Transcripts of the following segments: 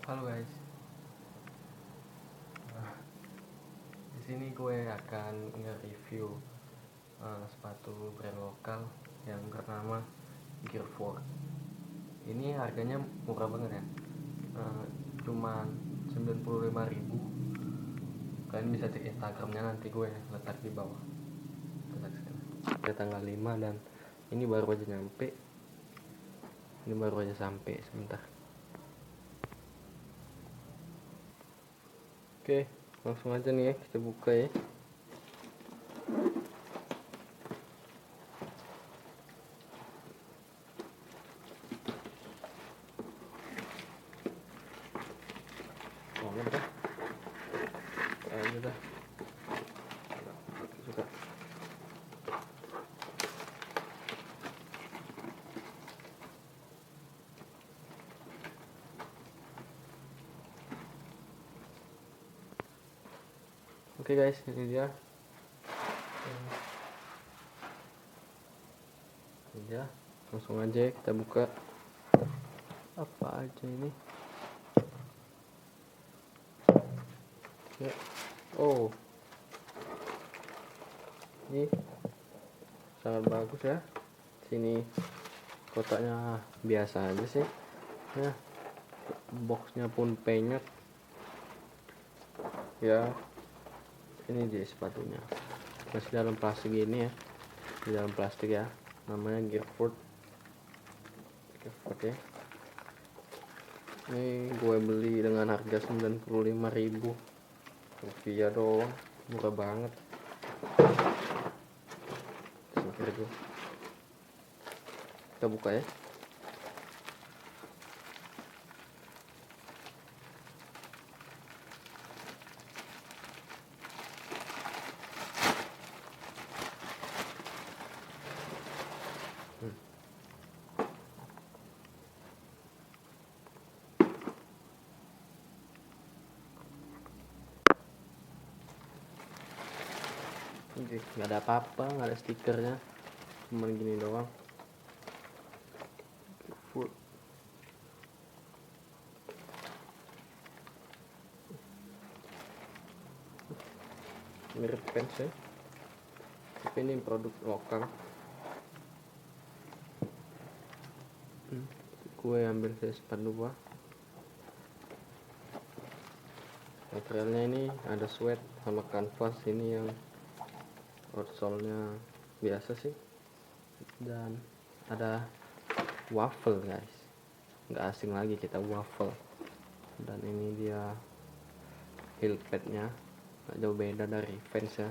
Halo guys, nah, di sini gue akan nge-review sepatu brand lokal yang bernama Gearford. Ini harganya murah banget ya, cuman 95.000. Kalian bisa cek Instagramnya, nanti gue letak di bawah. Ada tanggal 5 dan ini baru aja nyampe. Ini baru aja sampai sebentar. Oke, langsung aja nih ya, kita buka ya. Oh, udah. Ayo dah. Suka. Oke guys, ini dia. Ya, langsung aja kita buka. Apa aja ini? Ya. Oh, ini sangat bagus ya. Sini kotaknya biasa aja sih. Ya, boxnya pun penyet. Ya, ini dia sepatunya. Masih dalam plastik ini ya. Di dalam plastik ya. Namanya Gearford ya. Ini gue beli dengan harga 95.000 rupiah doang, murah banget. Kita buka ya. Oke, nggak ada apa-apa, nggak ada stikernya, cuman gini doang. Full. Mirip Vans ya, tapi ini produk lokal. Gue ambil Vespa 2. Materialnya ini ada sweat sama kanvas, ini yang outsole-nya biasa sih, dan ada waffle guys, nggak asing lagi kita waffle. Dan ini dia heel padnya, nggak jauh beda dari Vans ya.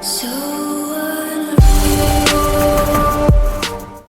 So